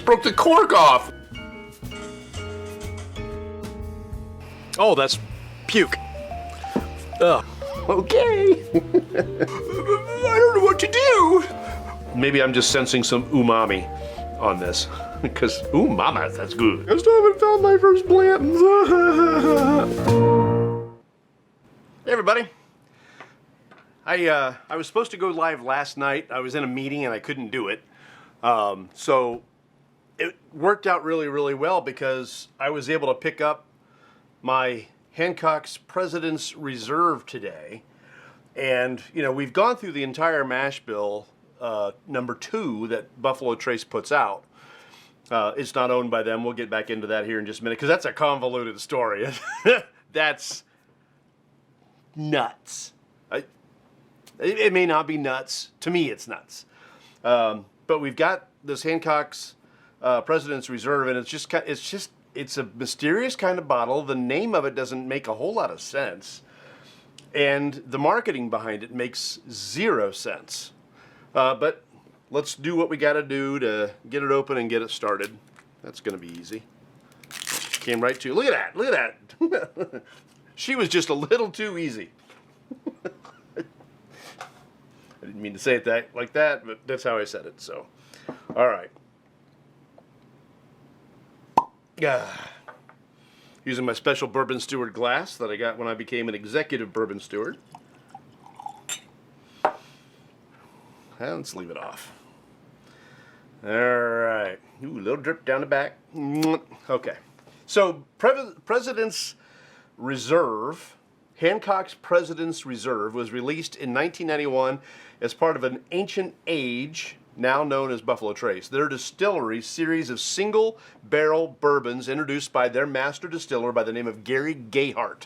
broke the cork off. Oh, that's puke. Ugh. Okay. I don't know what to do. Maybe I'm just sensing some umami on this. Because, ooh, mama, that's good. I still haven't found my first Blanton's. Hey, everybody. I was supposed to go live last night. I was in a meeting and I couldn't do it. So it worked out really, really well because I was able to pick up my Hancock's President's Reserve today. And, you know, we've gone through the entire Mash Bill No.2 that Buffalo Trace puts out. It's not owned by them. We'll get back into that here in just a minute because that's a convoluted story. That's nuts. It may not be nuts. To me, it's nuts. But we've got this Hancock's President's Reserve, and it's a mysterious kind of bottle. The name of it doesn't make a whole lot of sense, and the marketing behind it makes 0 sense. But let's do what we got to do to get it open and get it started. That's going to be easy. Came right to. Look at that! Look at that! She was just a little too easy. I didn't mean to say it like that, but that's how I said it. So, all right. Using my special bourbon steward glass that I got when I became an executive bourbon steward. Let's leave it off. All right. Ooh, a little drip down the back. Okay. So, President's Reserve, Hancock's President's Reserve, was released in 1991 as part of an Ancient Age, now known as Buffalo Trace, their distillery series of single-barrel bourbons introduced by their master distiller by the name of Gary Gayhart,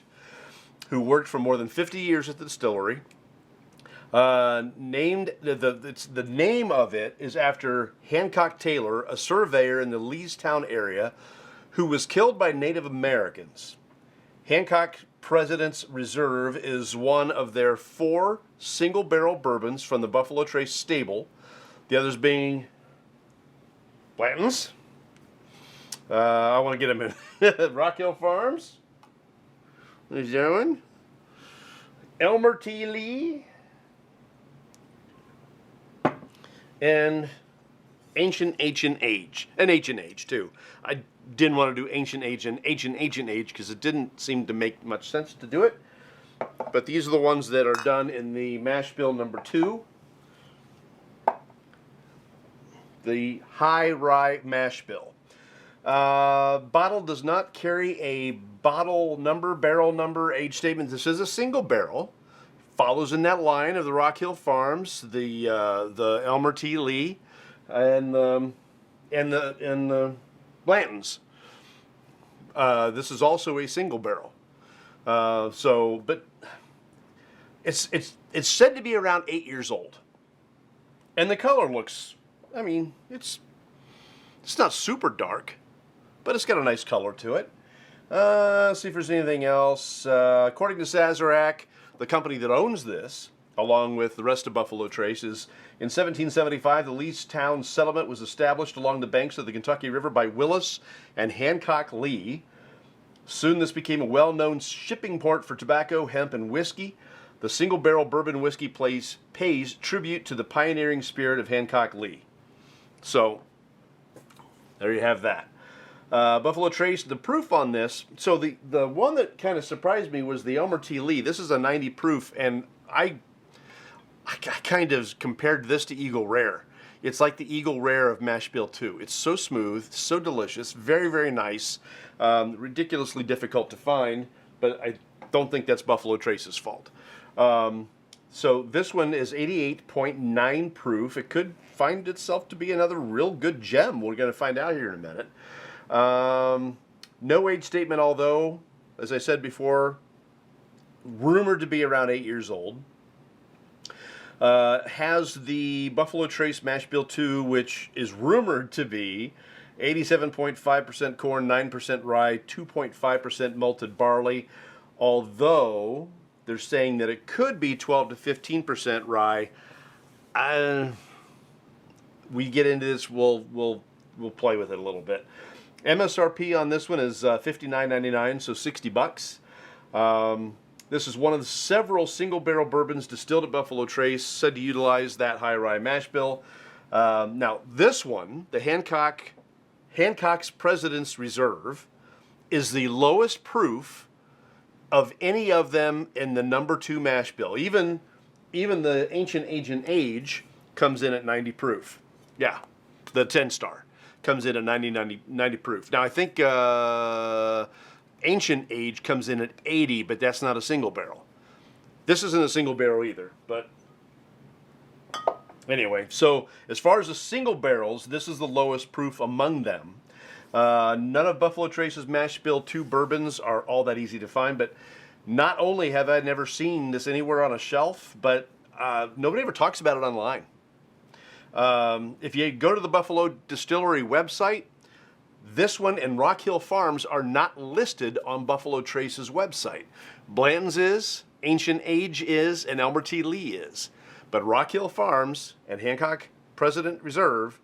who worked for more than 50 years at the distillery. The name of it is after Hancock Taylor, a surveyor in the Leestown area, who was killed by Native Americans. Hancock President's Reserve is one of their 4 single-barrel bourbons from the Buffalo Trace stable. The others being Blanton's. I want to get them in. Rock Hill Farms. There's that one. Elmer T. Lee. And Ancient Age. And Ancient Age, too. I didn't want to do Ancient Age and Ancient Age because it didn't seem to make much sense to do it. But these are the ones that are done in the Mash Bill No.2. The High Rye Mash Bill. Bottle does not carry a bottle number, barrel number, age statement. This is a single barrel. Follows in that line of the Rock Hill Farms, the Elmer T. Lee, and the Blanton's. This is also a single barrel. But it's said to be around 8 years old, and the color looks. I mean, it's not super dark, but it's got a nice color to it. Let's see if there's anything else. According to Sazerac, the company that owns this, along with the rest of Buffalo Trace, is in 1775, the Leestown settlement was established along the banks of the Kentucky River by Willis and Hancock Lee. Soon this became a well-known shipping port for tobacco, hemp, and whiskey. The single-barrel bourbon whiskey pays tribute to the pioneering spirit of Hancock Lee. So, there you have that. Buffalo Trace, the proof on this, so the one that kind of surprised me was the Elmer T. Lee. This is a 90 proof, and I kind of compared this to Eagle Rare. It's like the Eagle Rare of Mash Bill 2. It's so smooth, so delicious, very, very nice, ridiculously difficult to find, but I don't think that's Buffalo Trace's fault. So this one is 88.9 proof. It could find itself to be another real good gem. We're going to find out here in a minute. No age statement, although, as I said before, rumored to be around 8 years old. Has the Buffalo Trace Mash Bill 2, which is rumored to be 87.5% corn, 9% rye, 2.5% malted barley, although they're saying that it could be 12 to 15% rye. We get into this, we'll we'll play with it a little bit. MSRP on this one is $59.99, so $60. This is one of the several single barrel bourbons distilled at Buffalo Trace, said to utilize that high rye mash bill. Now this one, the Hancock's President's Reserve, is the lowest proof of any of them in the number 2 mash bill. Even the Ancient Age comes in at 90 proof. Yeah, the 10-star comes in at 90 proof. Now I think Ancient Age comes in at 80, but that's not a single barrel. This isn't a single barrel either, but anyway. So as far as the single barrels, this is the lowest proof among them. None of Buffalo Trace's Mash Bill 2 bourbons are all that easy to find, but not only have I never seen this anywhere on a shelf, but nobody ever talks about it online. If you go to the Buffalo Distillery website, this one and Rock Hill Farms are not listed on Buffalo Trace's website. Blanton's is, Ancient Age is, and Elmer T. Lee is. But Rock Hill Farms and Hancock President Reserve,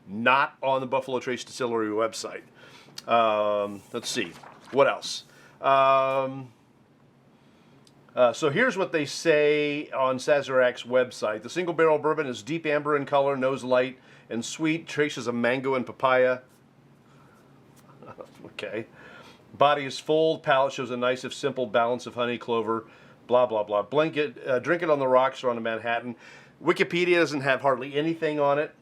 not on the Buffalo Trace Distillery website. Let's see. What else? So here's what they say on Sazerac's website. The single barrel bourbon is deep amber in color, nose light and sweet, traces of mango and papaya. Okay. Body is full, palate shows a nice if simple balance of honey, clover, blah, blah, blah. Drink it on the rocks or on a Manhattan. Wikipedia doesn't have hardly anything on it.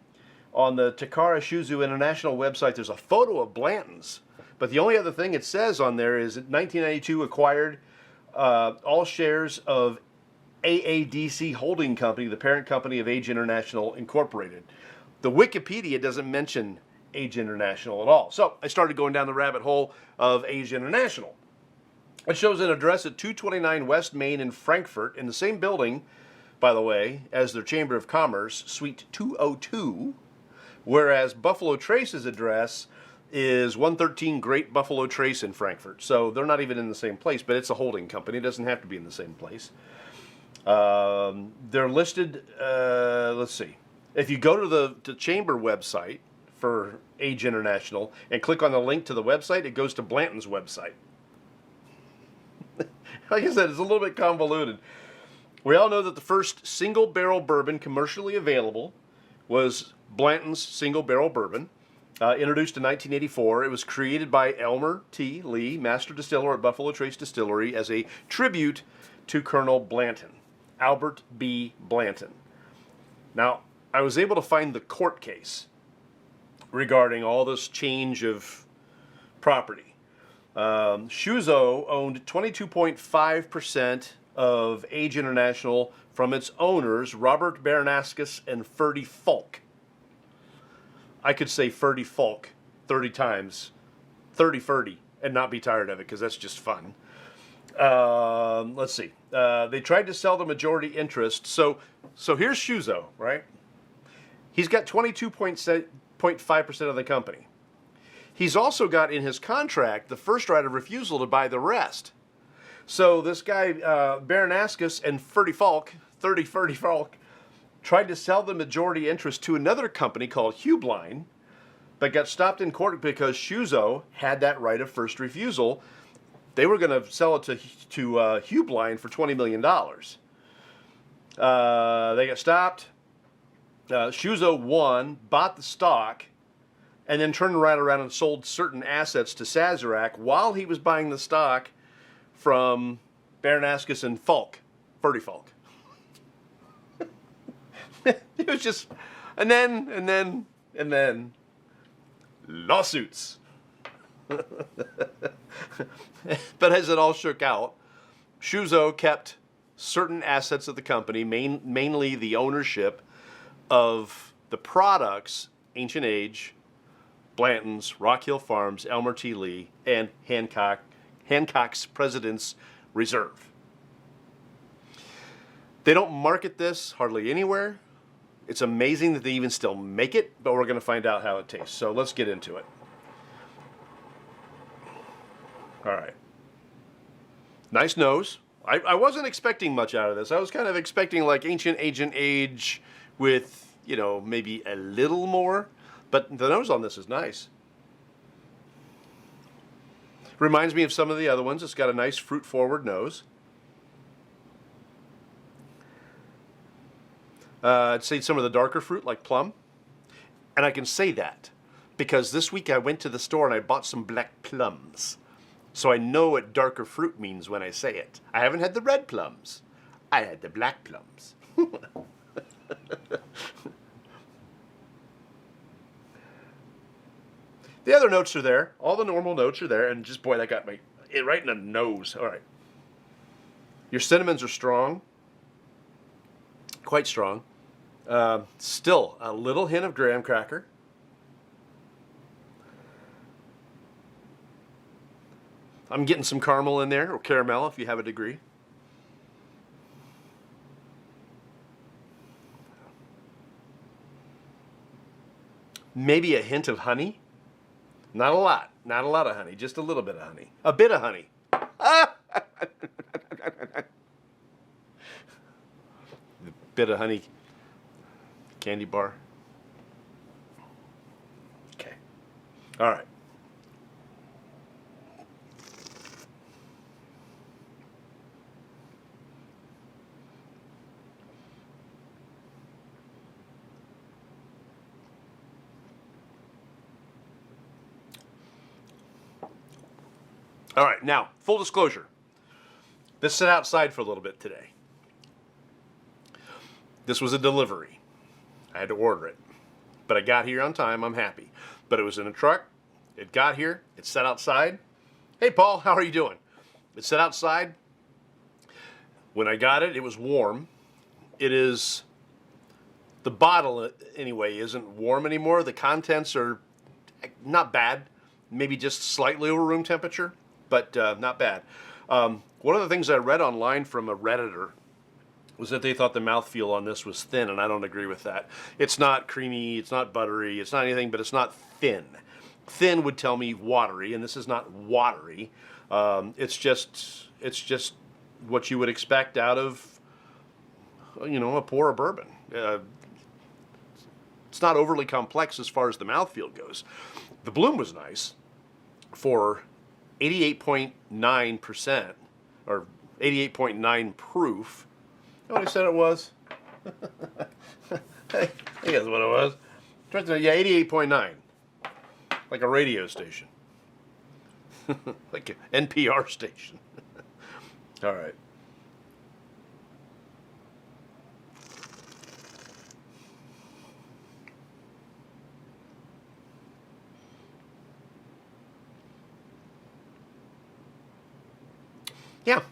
On the Takara Shuzo International website, there's a photo of Blanton's. But the only other thing it says on there is that 1992 acquired all shares of AADC Holding Company, the parent company of Age International Incorporated. The Wikipedia doesn't mention Age International at all. So I started going down the rabbit hole of Age International. It shows an address at 229 West Main in Frankfort, in the same building, by the way, as their Chamber of Commerce, Suite 202, whereas Buffalo Trace's address is 113 Great Buffalo Trace in Frankfort. So they're not even in the same place, but it's a holding company. It doesn't have to be in the same place. They're listed, let's see. If you go to the Chamber website for Age International and click on the link to the website, it goes to Blanton's website. Like I said, it's a little bit convoluted. We all know that the first single barrel bourbon commercially available was Blanton's Single Barrel Bourbon. Introduced in 1984, it was created by Elmer T. Lee, master distiller at Buffalo Trace Distillery, as a tribute to Colonel Blanton, Albert B. Blanton. Now, I was able to find the court case regarding all this change of property. Shuzo owned 22.5% of Age International from its owners, Robert Baranaskas and Ferdy Falk. I could say Ferdy Falk 30 times, 30 Ferdy, and not be tired of it, because that's just fun. Let's see. They tried to sell the majority interest. So here's Shuzo, right? He's got 22.5% of the company. He's also got in his contract the first right of refusal to buy the rest. So this guy, Baranaskas and Ferdy Falk, 30 Ferdy Falk, tried to sell the majority interest to another company called Hubline, but got stopped in court because Shuzo had that right of first refusal. They were going to sell it to Hubline for $20 million. They got stopped. Shuzo won, bought the stock, and then turned right around and sold certain assets to Sazerac while he was buying the stock from Baranaskas and Falk, Ferdy Falk. It was just, and then lawsuits. But as it all shook out, Shuzo kept certain assets of the company, mainly the ownership of the products, Ancient Age, Blanton's, Rock Hill Farms, Elmer T. Lee, and Hancock's President's Reserve. They don't market this hardly anywhere. It's amazing that they even still make it, but we're going to find out how it tastes. So let's get into it. All right. Nice nose. I wasn't expecting much out of this. I was kind of expecting like Ancient Age with, maybe a little more. But the nose on this is nice. Reminds me of some of the other ones. It's got a nice fruit-forward nose. I'd say some of the darker fruit, like plum. And I can say that because this week I went to the store and I bought some black plums. So I know what darker fruit means when I say it. I haven't had the red plums. I had the black plums. The other notes are there. All the normal notes are there. And just, boy, that got me right in the nose. All right. Your cinnamons are strong. Quite strong. Still a little hint of graham cracker. I'm getting some caramel in there, or caramel if you have a degree. Maybe a hint of honey. Not a lot. Not a lot of honey. Just a little bit of honey. A bit of honey. The bit of honey candy bar. Okay. All right. All right, now, full disclosure. This sat outside for a little bit today. This was a delivery. I had to order it. But I got here on time, I'm happy. But it was in a truck, it got here, it sat outside. Hey Paul, how are you doing? It sat outside. When I got it, it was warm. It is, the bottle anyway isn't warm anymore. The contents are not bad, maybe just slightly over room temperature. But not bad. One of the things I read online from a Redditor was that they thought the mouthfeel on this was thin, and I don't agree with that. It's not creamy, it's not buttery, it's not anything, but it's not thin. Thin would tell me watery, and this is not watery. It's just what you would expect out of, a pour of bourbon. It's not overly complex as far as the mouthfeel goes. The bloom was nice for 88.9% or 88.9 proof. You know what I said it was? Hey, I guess what it was. Yeah, 88.9. Like a radio station. Like an NPR station. All right. Yeah,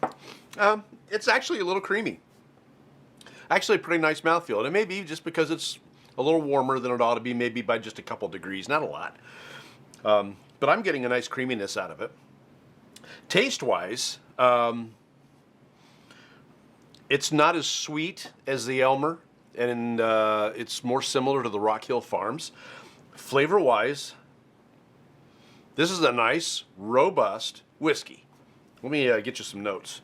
it's actually a little creamy. Actually a pretty nice mouthfeel. And it may be just because it's a little warmer than it ought to be, maybe by just a couple degrees, not a lot. But I'm getting a nice creaminess out of it. Taste-wise, it's not as sweet as the Elmer, and it's more similar to the Rock Hill Farms. Flavor-wise, this is a nice, robust whiskey. Let me get you some notes.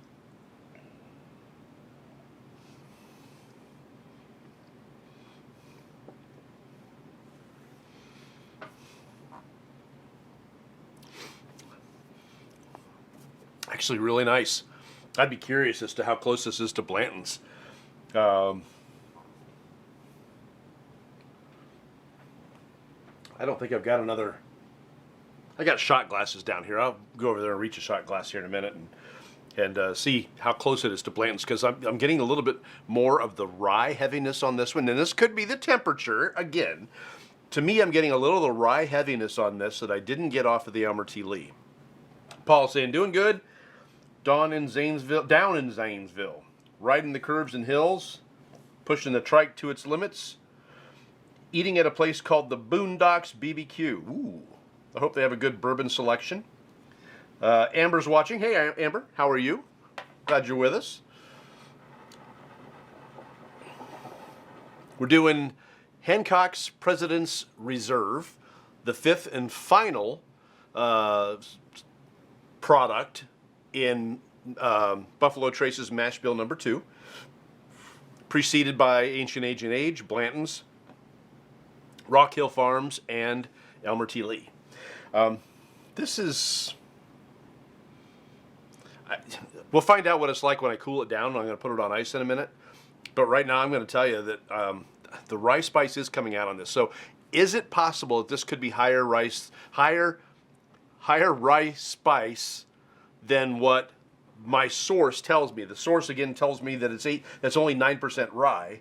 Actually, really nice. I'd be curious as to how close this is to Blanton's. I don't think I've got another. I got shot glasses down here. I'll go over there and reach a shot glass here in a minute and see how close it is to Blanton's, because I'm getting a little bit more of the rye heaviness on this one. And this could be the temperature again. To me, I'm getting a little of the rye heaviness on this that I didn't get off of the Elmer T. Lee. Paul saying, doing good. Down in Zanesville. Riding the curves and hills. Pushing the trike to its limits. Eating at a place called the Boondocks BBQ. Ooh. I hope they have a good bourbon selection. Amber's watching. Hey, Amber, how are you? Glad you're with us. We're doing Hancock's President's Reserve, the fifth and final product in Buffalo Trace's Mash Bill No.2, preceded by Ancient Age and Age, Blanton's, Rock Hill Farms and Elmer T. Lee. This is... we'll find out what it's like when I cool it down. I'm going to put it on ice in a minute. But right now I'm going to tell you that the rye spice is coming out on this. So is it possible that this could be higher rye spice than what my source tells me? The source again tells me that that's only 9% rye.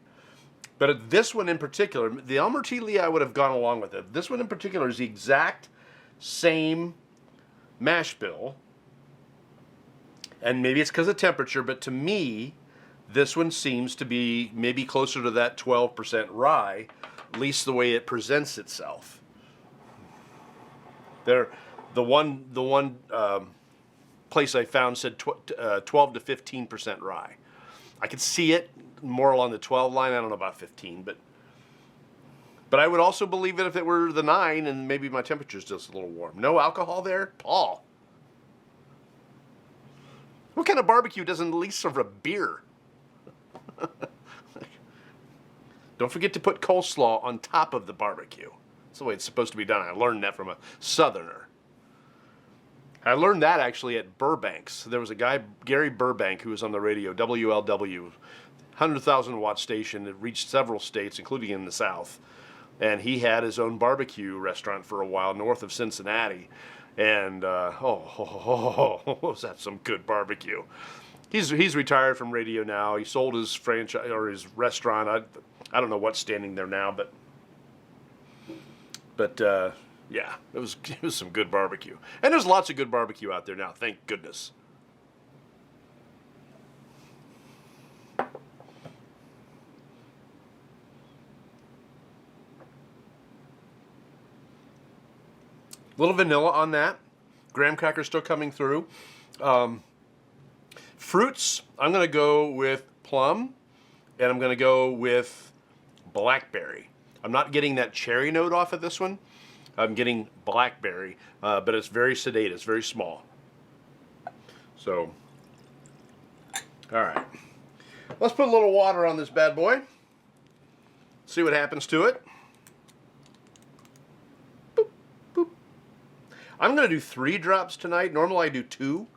But this one in particular, the Elmer T. Lee, I would have gone along with it. This one in particular is the exact same mash bill. And maybe it's because of temperature, but to me, this one seems to be maybe closer to that 12% rye, at least the way it presents itself. The one place I found said 12 to 15% rye. I could see it more along the 12 line. I don't know about 15, but I would also believe it if it were the 9 and maybe my temperature's just a little warm. No alcohol there? Paul. What kind of barbecue doesn't at least serve a beer? Don't forget to put coleslaw on top of the barbecue. That's the way it's supposed to be done. I learned that from a Southerner. I learned that actually at Burbank's. There was a guy, Gary Burbank, who was on the radio, WLW, 100,000 watt station that reached several states, including in the South. And he had his own barbecue restaurant for a while north of Cincinnati. And, was that some good barbecue. He's retired from radio now. He sold his franchise or his restaurant. I don't know what's standing there now, but yeah, it was some good barbecue. And there's lots of good barbecue out there now, thank goodness. Little vanilla on that. Graham cracker still coming through. Fruits, I'm going to go with plum, and I'm going to go with blackberry. I'm not getting that cherry note off of this one. I'm getting blackberry, but it's very sedate. It's very small. So, all right. Let's put a little water on this bad boy. See what happens to it. Boop, boop. I'm going to do 3 drops tonight. Normally I do 2.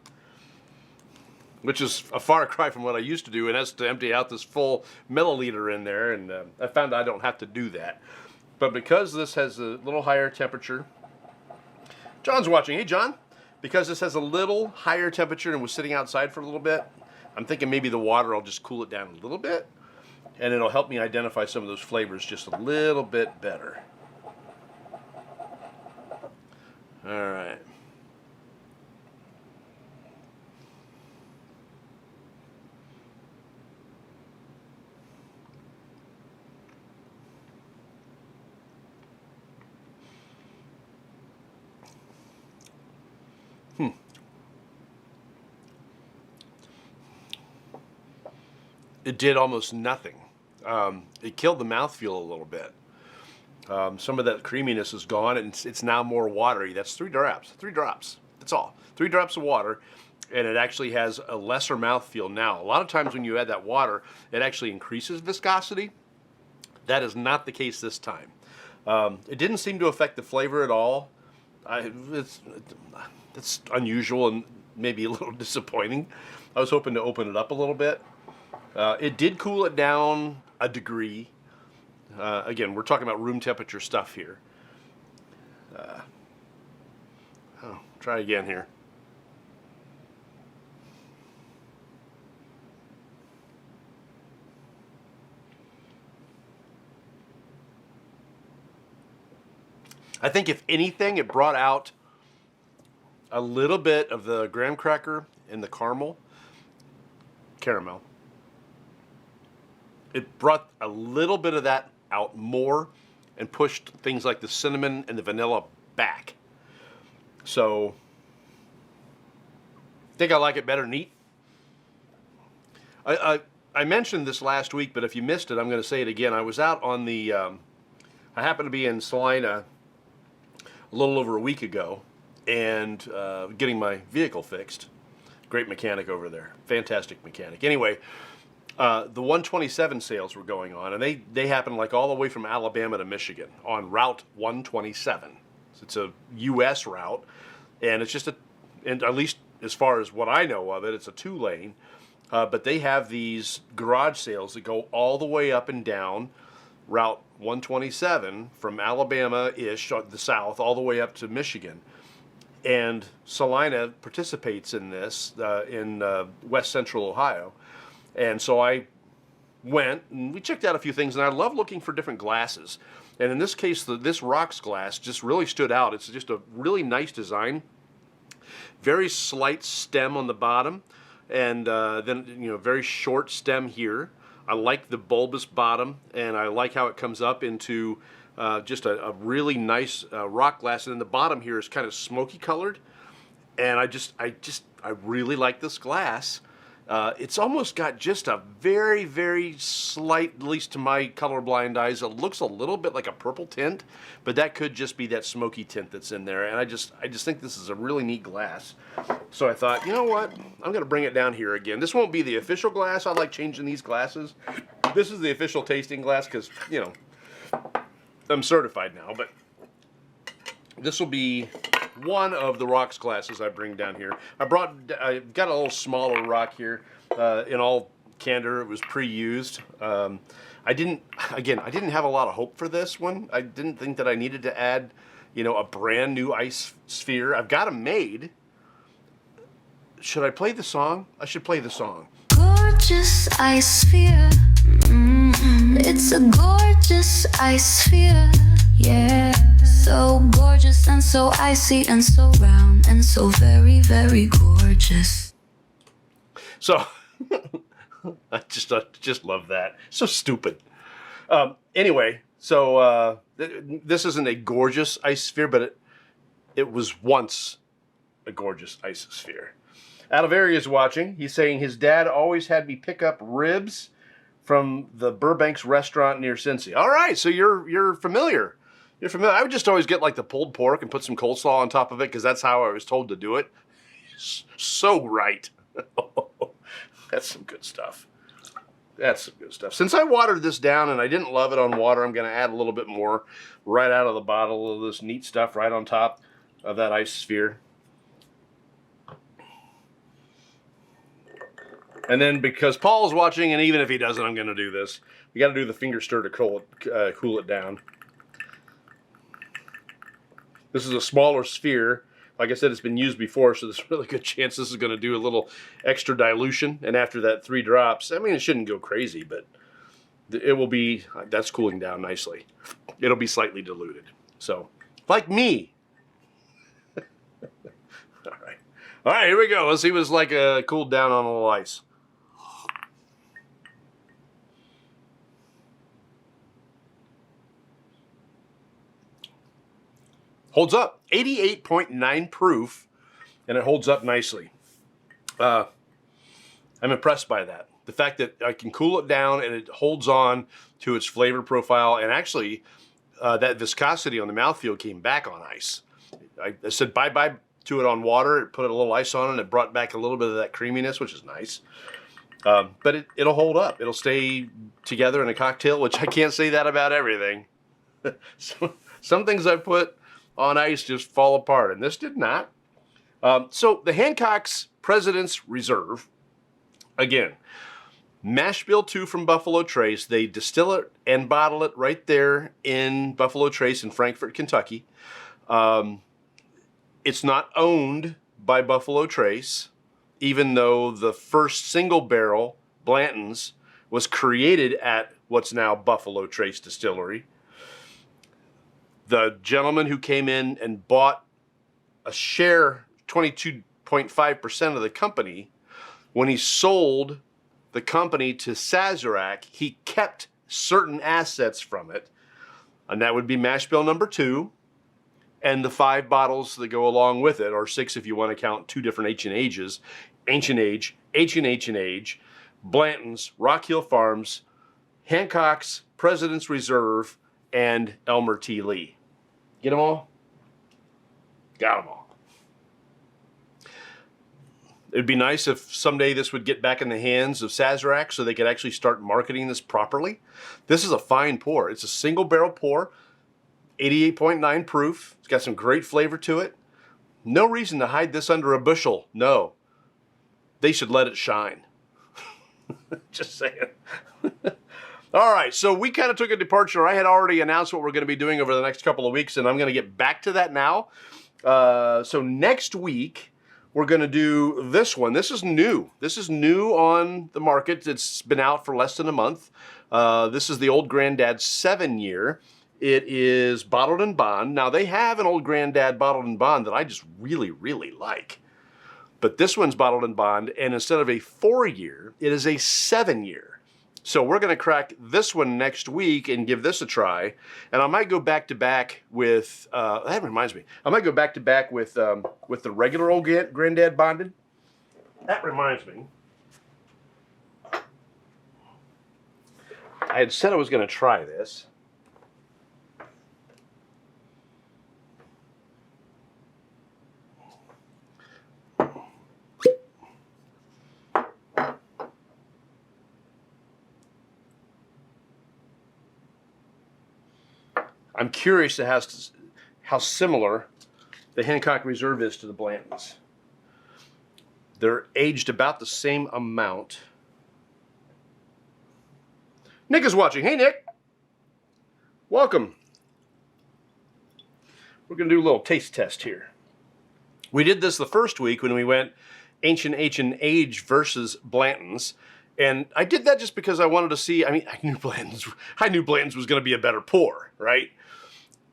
Which is a far cry from what I used to do, and that's to empty out this full milliliter in there, and I found I don't have to do that. But because this has a little higher temperature, John's watching. Hey, John. Because this has a little higher temperature and was sitting outside for a little bit, I'm thinking maybe the water will just cool it down a little bit, and it'll help me identify some of those flavors just a little bit better. All right. It did almost nothing. It killed the mouthfeel a little bit. Some of that creaminess is gone, and it's now more watery. That's 3 drops. 3 drops. That's all. 3 drops of water, and it actually has a lesser mouthfeel now. A lot of times when you add that water, it actually increases viscosity. That is not the case this time. It didn't seem to affect the flavor at all. It's unusual and maybe a little disappointing. I was hoping to open it up a little bit. It did cool it down a degree. Again, we're talking about room temperature stuff here. Try again here. I think if anything, it brought out a little bit of the graham cracker and the caramel. It brought a little bit of that out more and pushed things like the cinnamon and the vanilla back. So, I think I like it better neat. I mentioned this last week, but if you missed it, I'm going to say it again. I was out on the, I happened to be in Salina a little over a week ago and getting my vehicle fixed. Great mechanic over there. Fantastic mechanic. Anyway, The 127 sales were going on, and they happened like all the way from Alabama to Michigan on Route 127. So it's a U.S. route, and it's just and at least as far as what I know of it, it's a 2-lane. But they have these garage sales that go all the way up and down Route 127 from Alabama-ish, the south, all the way up to Michigan. And Salina participates in this in west central Ohio. And so I went and we checked out a few things, and I love looking for different glasses. And in this case, this rocks glass just really stood out. It's just a really nice design. Very slight stem on the bottom, and then very short stem here. I like the bulbous bottom, and I like how it comes up into just a really nice rock glass. And then the bottom here is kind of smoky colored, and I really like this glass. It's almost got just a very, very slight, at least to my colorblind eyes, it looks a little bit like a purple tint, but that could just be that smoky tint that's in there. And I just think this is a really neat glass. So I thought, you know what? I'm going to bring it down here again. This won't be the official glass. I like changing these glasses. This is the official tasting glass because, I'm certified now, but this will be one of the rocks glasses I bring down here. I got a little smaller rock here. In all candor, it was pre-used. I didn't have a lot of hope for this one. I didn't think that I needed to add, a brand new ice sphere. I've got them made. Should I play the song? I should play the song. Gorgeous ice sphere. It's a gorgeous ice sphere. Yeah. So gorgeous and so icy and so round and so very, very gorgeous. So, I just love that. So stupid. Anyway, so this isn't a gorgeous ice sphere, but it was once a gorgeous ice sphere. Aliveri is watching. He's saying his dad always had me pick up ribs from the Burbank's restaurant near Cincy. All right, so you're familiar. You're familiar. I would just always get like the pulled pork and put some coleslaw on top of it because that's how I was told to do it. So right. That's some good stuff. That's some good stuff. Since I watered this down and I didn't love it on water, I'm going to add a little bit more right out of the bottle of this neat stuff right on top of that ice sphere. And then because Paul's watching, and even if he doesn't, I'm going to do this. We got to do the finger stir to cool it down. This is a smaller sphere. Like I said, it's been used before, so there's a really good chance this is going to do a little extra dilution. And after that 3 drops, I mean, it shouldn't go crazy, but it will be, that's cooling down nicely. It'll be slightly diluted. So, like me. All right. All right, here we go. Let's see what it's like cooled down on a little ice. Holds up, 88.9 proof, and it holds up nicely. I'm impressed by that. The fact that I can cool it down and it holds on to its flavor profile, and actually that viscosity on the mouthfeel came back on ice. I said bye-bye to it on water, it put a little ice on it, and it brought back a little bit of that creaminess, which is nice. But it'll hold up. It'll stay together in a cocktail, which I can't say that about everything. So, some things I put on ice just fall apart, and this did not. So the Hancock's President's Reserve, again, Mash Bill 2 from Buffalo Trace. They distill it and bottle it right there in Buffalo Trace in Frankfort, Kentucky. It's not owned by Buffalo Trace, even though the first single barrel, Blanton's, was created at what's now Buffalo Trace Distillery. The gentleman who came in and bought a share, 22.5% of the company, when he sold the company to Sazerac, he kept certain assets from it, and that would be Mash Bill No.2 and the 5 bottles that go along with it, or 6 if you want to count 2 different H&H's, Ancient Age, Ancient Age, Blanton's, Rock Hill Farms, Hancock's, President's Reserve, and Elmer T. Lee. Get them all? Got them all. It'd be nice if someday this would get back in the hands of Sazerac so they could actually start marketing this properly. This is a fine pour. It's a single barrel pour, 88.9 proof. It's got some great flavor to it. No reason to hide this under a bushel. No. They should let it shine. Just saying. All right, so we kind of took a departure. I had already announced what we're going to be doing over the next couple of weeks, and I'm going to get back to that now. So next week, we're going to do this one. This is new. This is new on the market. It's been out for less than a month. This is the Old Granddad 7-year. It is bottled in bond. Now, they have an Old Granddad bottled in bond that I just really, really like. But this one's bottled in bond, and instead of a 4-year, it is a 7-year. So we're going to crack this one next week and give this a try. And I might go back to back with, that reminds me, I might go back to back with the regular Old Granddad bonded. That reminds me. I had said I was going to try this. I'm curious as to how similar the Hancock Reserve is to the Blantons. They're aged about the same amount. Nick is watching. Hey, Nick. Welcome. We're going to do a little taste test here. We did this the first week when we went Ancient Age versus Blantons. And I did that just because I wanted to see, I mean, I knew Blanton's was going to be a better pour, right?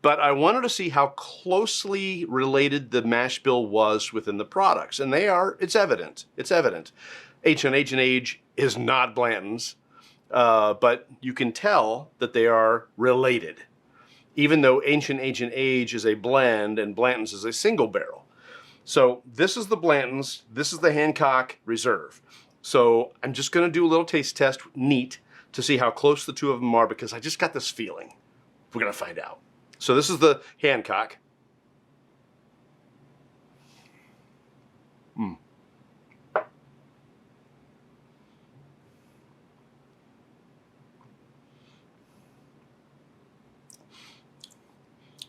But I wanted to see how closely related the mash bill was within the products. And they are, it's evident. It's evident. Ancient Age is not Blanton's, but you can tell that they are related. Even though Ancient Age is a blend and Blanton's is a single barrel. So this is the Blanton's, this is the Hancock Reserve. So I'm just going to do a little taste test, neat, to see how close the two of them are because I just got this feeling. We're going to find out. So this is the Hancock.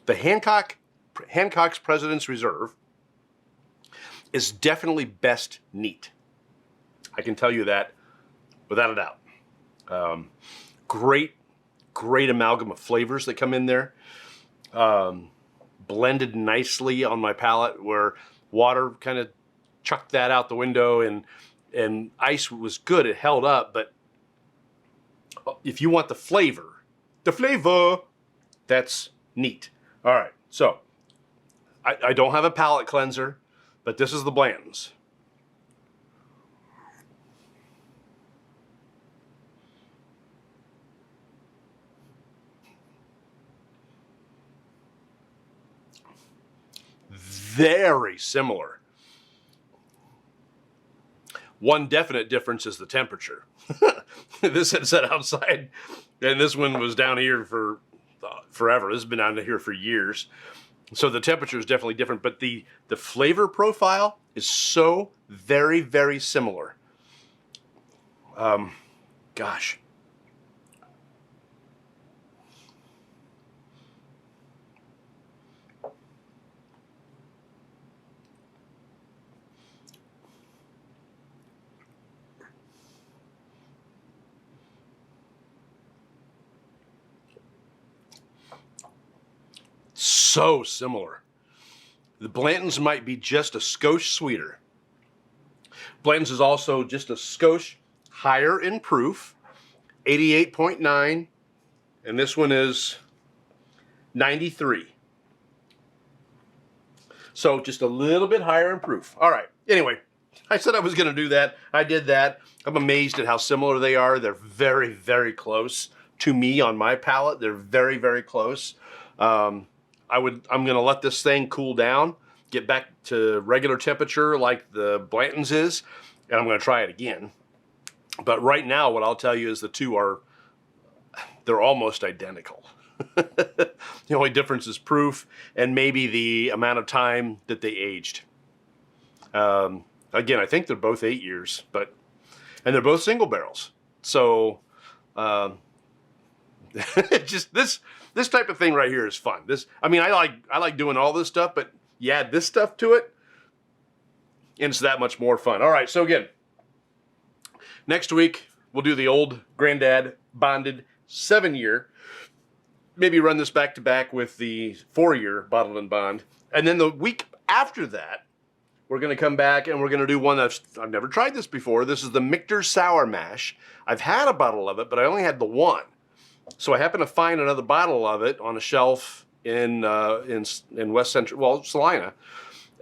The Hancock's President's Reserve is definitely best neat. I can tell you that without a doubt. Great amalgam of flavors that come in there. Blended nicely on my palate where water kind of chucked that out the window and ice was good. It held up, but if you want the flavor, that's neat. All right, so I don't have a palate cleanser, but this is the Blanton's. Very similar. One definite difference is the temperature. This had set outside, and this one was down here for forever. This has been down here for years. So the temperature is definitely different, but the flavor profile is so very, very similar. Gosh. So similar. The Blanton's might be just a skosh sweeter. Blanton's is also just a skosh higher in proof, 88.9, and this one is 93. So just a little bit higher in proof. All right, anyway, I said I was going to do that. I did that. I'm amazed at how similar they are. They're very, very close to me on my palate. They're very, very close. I'm going to let this thing cool down, get back to regular temperature like the Blanton's is, and I'm going to try it again. But right now, what I'll tell you is the two they're almost identical. The only difference is proof and maybe the amount of time that they aged. Again, I think they're both 8 years, and they're both single barrels. So, just this type of thing right here is fun. I like doing all this stuff, but you add this stuff to it, and it's that much more fun. All right, so again, next week we'll do the old Granddad bonded 7-year. Maybe run this back to back with the 4-year bottled and bond, and then the week after that, we're going to come back and we're going to do one I've never tried this before. This is the Michter Sour Mash. I've had a bottle of it, but I only had the one. So I happened to find another bottle of it on a shelf in West Central, well, Salina,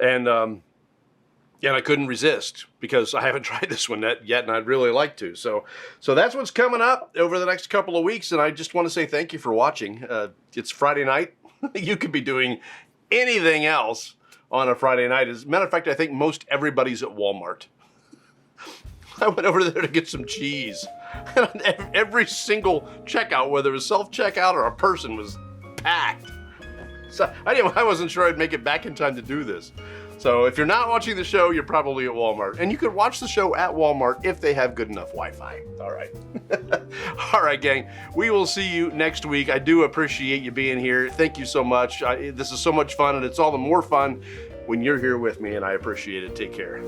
and I couldn't resist because I haven't tried this one yet, and I'd really like to. So that's what's coming up over the next couple of weeks, and I just want to say thank you for watching. It's Friday night. You could be doing anything else on a Friday night. As a matter of fact, I think most everybody's at Walmart. I went over there to get some cheese. And every single checkout, whether it was self-checkout or a person, was packed. So I wasn't sure I'd make it back in time to do this. So if you're not watching the show, you're probably at Walmart. And you could watch the show at Walmart if they have good enough Wi-Fi. All right. All right, gang. We will see you next week. I do appreciate you being here. Thank you so much. This is so much fun, and it's all the more fun when you're here with me, and I appreciate it. Take care.